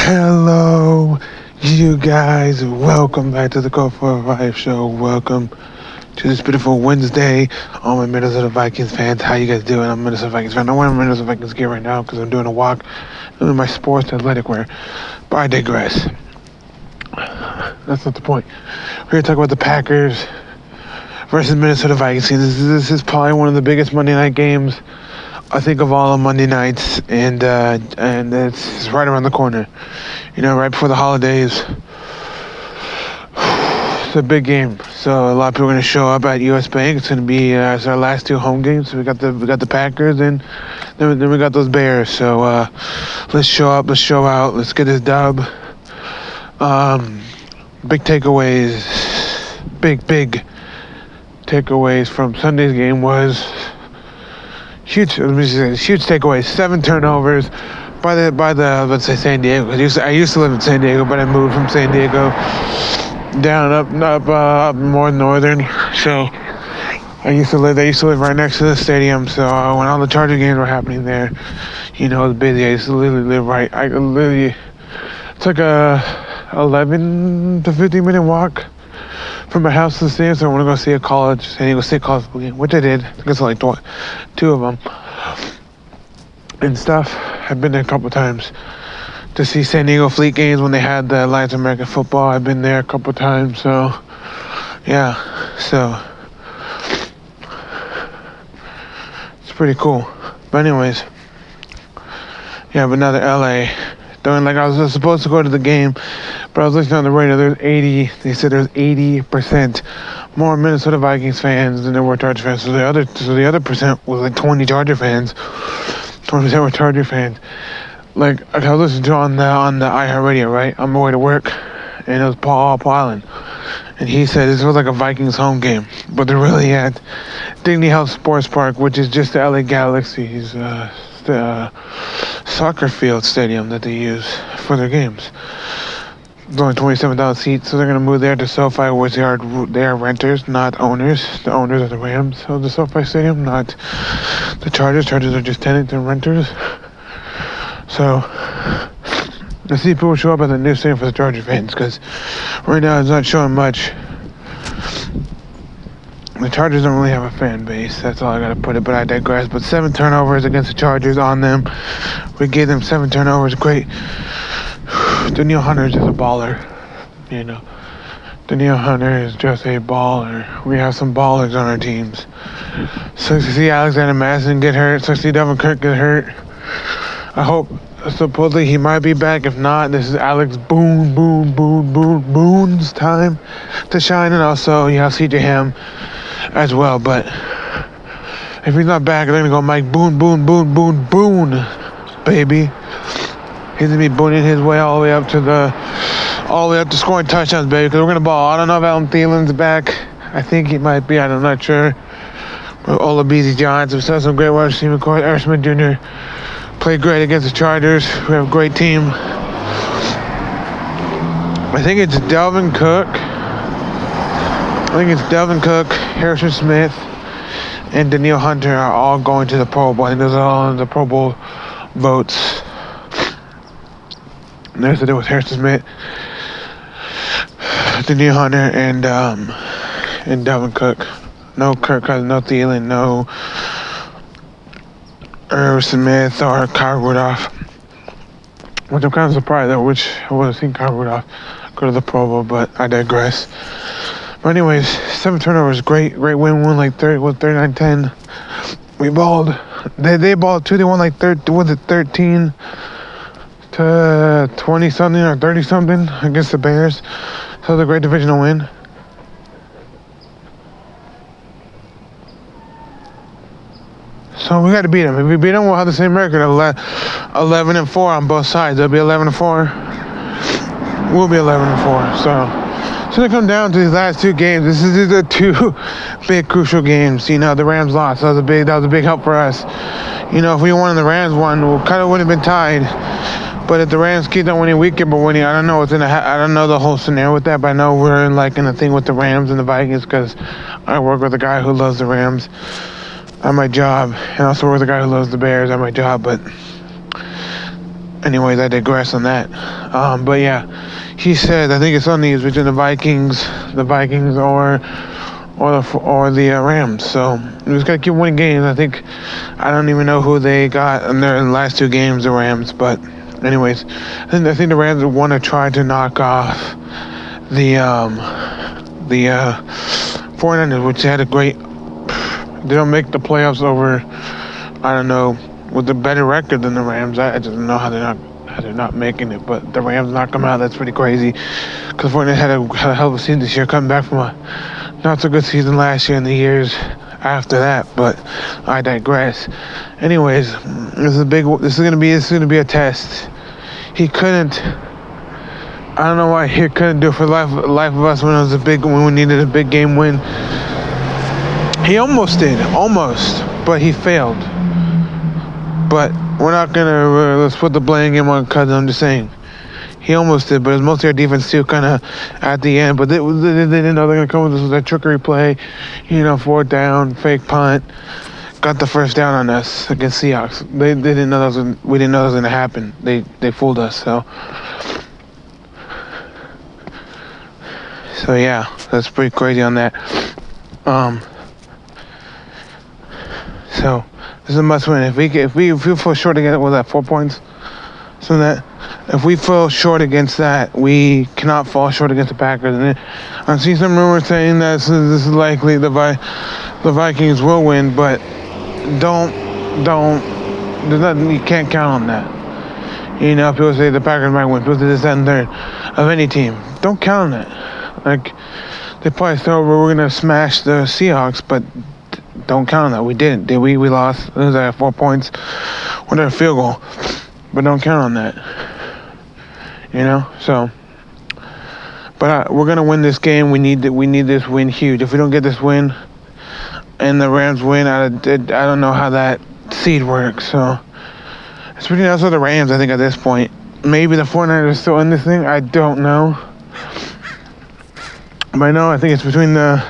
Hello, you guys. Welcome back to the Go for a Ride show. Welcome to this beautiful Wednesday. All my Minnesota Vikings fans, how you guys doing? I'm a Minnesota Vikings fan. I'm wearing Minnesota Vikings gear right now because I'm doing a walk in my sports athletic wear. But I digress. That's not the point. We're going to talk about the Packers versus Minnesota Vikings. This is probably one of the biggest Monday night games I think of all on Monday nights, and it's right around the corner. You know, right before the holidays. It's a big game, so a lot of people are going to show up at US Bank. It's going to be it's our last two home games. So we got the Packers, and then we got those Bears. So let's show up, let's show out, let's get this dub. Big takeaways, big takeaways from Sunday's game was huge takeaways. 7 turnovers by the let's say San Diego. I used to live in San Diego, but I moved from San Diego down up more northern. So I used to live right next to the stadium. So when all the Charger games were happening there, you know, it was busy. I used to literally live right. It's like a 11 to 15 minute walk from my house to the stadium. So I want to go see a San Diego State college game, which I did. I guess like 2 of them and stuff. I've been there a couple times to see San Diego Fleet games when they had the Alliance of American Football. I've been there a couple times. So yeah, so it's pretty cool. But anyways, yeah, but now the LA. Like I was supposed to go to the game, but I was listening on the radio. They said there's 80% more Minnesota Vikings fans than there were Charger fans. So the other percent was like 20 Charger fans. 20% were Charger fans. Like I was listening to on the iHeartRadio, right, on my way to work, and it was Paul Allen, and he said this was like a Vikings home game, but they're really at Dignity Health Sports Park, which is just the LA Galaxy's soccer field stadium that they use for their games. There's only 27,000 seats, so they're going to move there to SoFi, which they are renters, not owners. The owners are the Rams of the SoFi Stadium, not the Chargers. Chargers are just tenants and renters. So let's see if people show up at the new stadium for the Charger fans, because right now it's not showing much. The Chargers don't really have a fan base. That's all I gotta put it, but I digress. But 7 turnovers against the Chargers on them. We gave them 7 turnovers. Great. Danielle Hunter is just a baller. You know, Danielle Hunter is just a baller. We have some ballers on our teams. Sucks to see Alexander Madison get hurt. Sucks to see Devin Kirk get hurt. I hope, supposedly he might be back. If not, this is Alex Boone's time to shine. And also, you have CJ Ham as well. But if he's not back, they're going to go Mike Boone, baby. He's going to be booning his way all the way up to scoring touchdowns, baby, because we're going to ball. I don't know if Alan Thielen's back. I think he might be. I'm not sure. Olabisi Johnson. We saw some great wide receiver. Corey Ershman Jr. played great against the Chargers. We have a great team. I think it's Delvin Cook, Harrison Smith, and Danielle Hunter are all going to the Pro Bowl. I think those are all in the Pro Bowl votes. And there's the deal with Harrison Smith, Danielle Hunter, and Delvin Cook. No Kirk Cousins, no Thielen, no Irv Smith or Kyle Rudolph. Which I'm kind of surprised at, which I would have seen Kyle Rudolph go to the Pro Bowl, but I digress. But anyways, 7 turnovers, great win, won like 39-10. We balled. They balled too. They won like 13 to 20 something or 30 something against the Bears. So it was a great divisional win. So we got to beat them. If we beat them, we'll have the same record of 11-4 on both sides. They'll be 11-4. We'll be 11-4. So it's going to come down to these last 2 games. This is the 2 big crucial games. You know, the Rams lost. That was a big help for us. You know, if we won and the Rams won, we kind of would have been tied. But if the Rams keep on winning, we keep on winning. I don't know I don't know the whole scenario with that, but I know we're in a thing with the Rams and the Vikings because I work with a guy who loves the Rams at my job, and also work with a guy who loves the Bears at my job. But anyways, I digress on that. But yeah, he said I think it's on these between the Vikings or the Rams. So we just gotta keep winning games. I don't even know who they got in their last two games, the Rams. But anyways, I think the Rams want to try to knock off the 49ers, which had a great. They don't make the playoffs over. I don't know, with a better record than the Rams. I just don't know how they're not making it. But the Rams knock them out. That's pretty crazy. Because 49ers had a hell of a season this year, coming back from a not so good season last year and the years after that. But I digress. Anyways, this is gonna be a test. He couldn't. I don't know why he couldn't do it for the life of us when we needed a big game win. He almost did, but he failed. But we're not gonna let's put the blame game on Cousins. I'm just saying, he almost did, but it was mostly our defense too, kind of at the end. But they didn't know they're gonna come with this with that trickery play, fourth down, fake punt, got the first down on us against Seahawks. They didn't know we didn't know that was gonna happen. They fooled us. So yeah, that's pretty crazy on that. So this is a must win. If we fall short against 4 points, so that if we fall short against that, we cannot fall short against the Packers. And I've seen some rumors saying that this is likely the Vikings will win, but don't. There's nothing, you can't count on that. People say the Packers might win. People say this, that, and third of any team. Don't count on it. Like, they probably thought we're gonna smash the Seahawks, but don't count on that. We didn't. We lost. It was at 4 points with a field goal, but don't count on that. So. But we're gonna win this game. We need this win huge. If we don't get this win, and the Rams win, I don't know how that seed works. So it's pretty nice for the Rams, I think, at this point. Maybe the 49ers are still in this thing. I don't know. But I think it's between us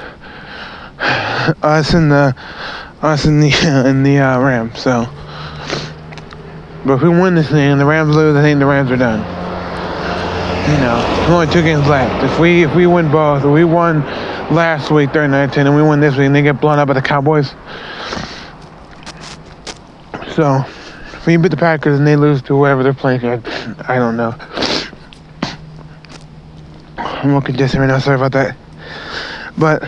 and the Rams. So, but if we win this thing and the Rams lose, I think the Rams are done. There's only 2 games left. If we win both, if we won last week 39-10, and we win this week, and they get blown up by the Cowboys. So, if we beat the Packers and they lose to whoever they're playing, I don't know. I'm more congested right now. Sorry about that. But,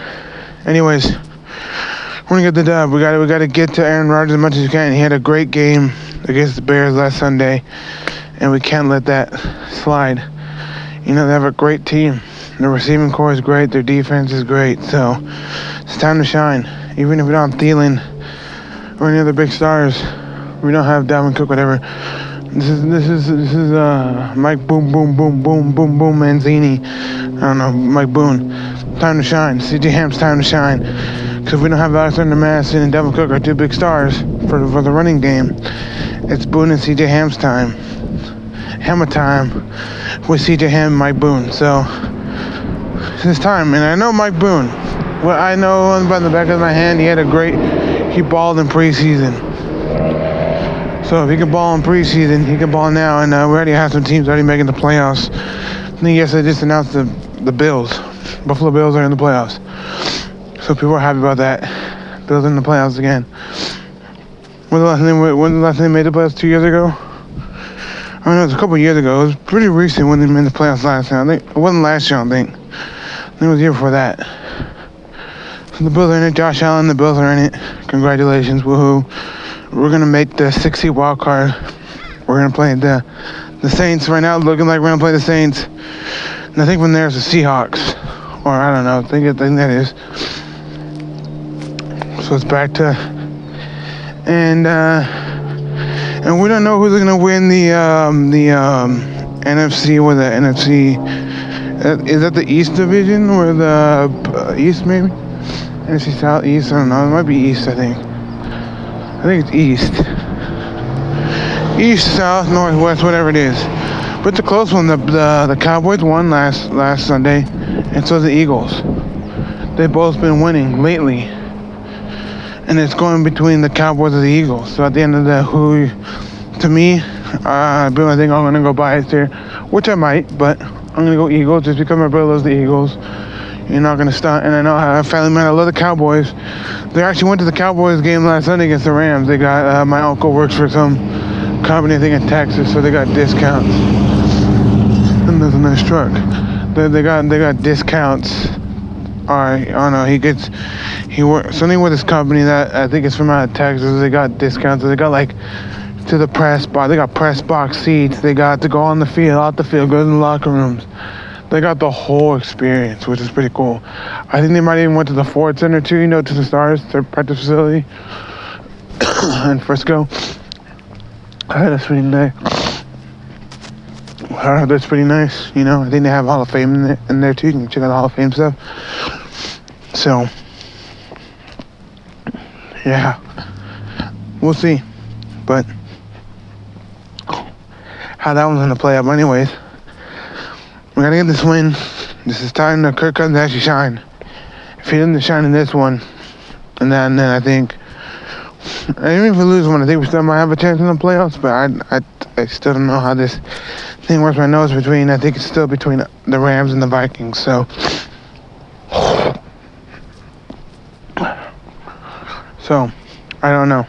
anyways, we're gonna get the dub. We gotta get to Aaron Rodgers as much as we can. He had a great game against the Bears last Sunday, and we can't let that slide. They have a great team. Their receiving core is great. Their defense is great. So it's time to shine. Even if we don't have Thielen or any other big stars, we don't have Dalvin Cook, whatever. This is Mike Boom Manzini. I don't know, Mike Boone. Time to shine. CJ Ham's time to shine. Because if we don't have Alexander Madison and Dalvin Cook, our 2 big stars for the running game, it's Boone and CJ Ham's time. Hammer time with CJ Ham and Mike Boone. So it's time. And I know Mike Boone. Well, I know by the back of my hand, he balled in preseason. So if he can ball in preseason, he can ball now. And we already have some teams already making the playoffs. I think yesterday they just announced the Bills. Buffalo Bills are in the playoffs. So people are happy about that. Bills in the playoffs again. When the last time they made the playoffs? 2 years ago? I know it was a couple of years ago. It was pretty recent when they made the playoffs last time. I think it wasn't last year, I think. I think it was the year before that. So the Bills are in it. Josh Allen, the Bills are in it. Congratulations, woohoo. We're going to make the 6-seed wild card. We're going to play the Saints right now. Looking like we're going to play the Saints. And I think from there it's the Seahawks. Or I don't know. I think that is. So it's back to... And we don't know who's going to win the NFC or the NFC. Is that the East Division or the East maybe? NFC South, East, I don't know. It might be East, I think. I think it's East. East, South, Northwest, whatever it is. But it's a close one. The Cowboys won last Sunday, and so the Eagles. They've both been winning lately. And it's going between the Cowboys and the Eagles. So at the end of to me, I think I'm gonna go Bias here, which I might, but I'm gonna go Eagles just because my brother loves the Eagles. You're not gonna stunt, and I know how family man. I love the Cowboys. They actually went to the Cowboys game last Sunday against the Rams. They got my uncle works for some company I think in Texas, so they got discounts. And there's a nice truck. They got discounts. Alright, I don't know. He works something with this company that I think is from out of Texas. They got discounts. They got like to the press box. They got press box seats. They got to go on the field, out the field, go to the locker rooms. They got the whole experience, which is pretty cool. I think they might even went to the Ford Center too, to the Stars, their practice facility in Frisco. I heard that's pretty nice. I heard that's pretty nice, I think they have Hall of Fame in there too. You can check out the Hall of Fame stuff. So, yeah, we'll see. But how that one's gonna play out, anyways. We gotta get this win. This is time to Kirk Cousins actually shine. If he doesn't shine in this one, and then I think, even if we lose one, I think we still might have a chance in the playoffs. But I still don't know how this thing works. My nose between. I think it's still between the Rams and the Vikings. So, I don't know.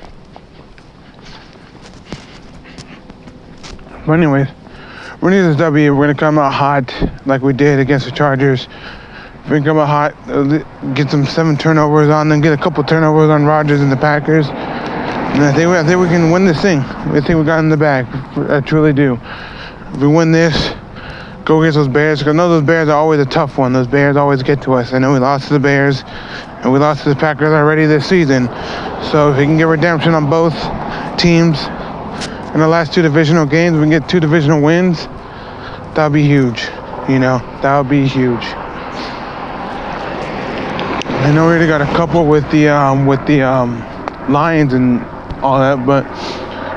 But anyways, we're gonna do this W. We're gonna come out hot like we did against the Chargers. We're gonna come out hot, get some 7 turnovers on them, get a couple turnovers on Rodgers and the Packers. And I think we can win this thing. I think we got in the bag. I truly do. If we win this, go against those Bears. Because I know those Bears are always a tough one. Those Bears always get to us. I know we lost to the Bears, and we lost to the Packers already this season. So if we can get redemption on both teams in the last 2 divisional games, we can get 2 divisional wins. That would be huge. That would be huge. I know we already got a couple with the Lions and all that, but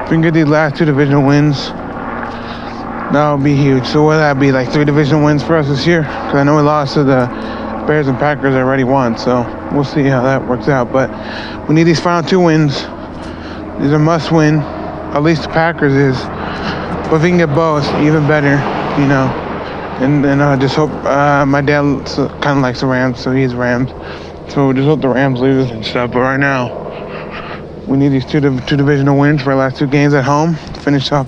if we can get these last 2 divisional wins, that would be huge. So what would that be, like 3 divisional wins for us this year? Because I know we lost to the Bears and Packers already won, so we'll see how that works out. But we need these final 2 wins. These are must win. At least the Packers is. But if we can get both, even better, And I just hope, my dad kind of likes the Rams, so he's Rams. So we just hope the Rams lose and stuff. But right now, we need these two divisional wins for our last 2 games at home. Finish off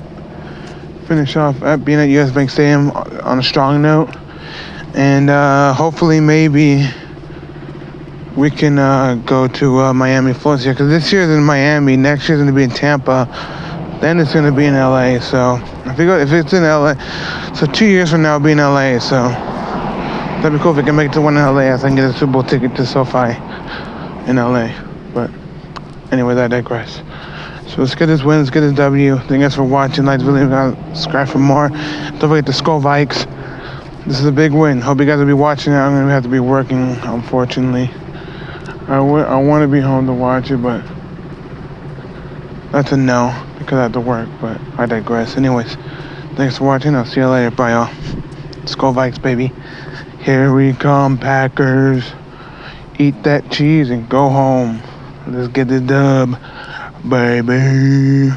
at being at US Bank Stadium on a strong note. And hopefully maybe we can go to Miami, Florida. Because this year's in Miami, next year's going to be in Tampa, then it's going to be in LA. So if it's in LA, so 2 years from now it'll be in LA. So that'd be cool if we can make it to one in LA. I can get a Super Bowl ticket to SoFi in LA. But anyways, I digress. So let's get this win, let's get this W. Thank you guys for watching. Like, really, subscribe for more. Don't forget to Skull Vikes. This is a big win. Hope you guys will be watching it. I'm going to have to be working, unfortunately. I want to be home to watch it, but that's a no because I have to work. But I digress. Anyways, thanks for watching. I'll see you later. Bye, y'all. Skull Vikes, baby. Here we come, Packers. Eat that cheese and go home. Let's get the dub, baby.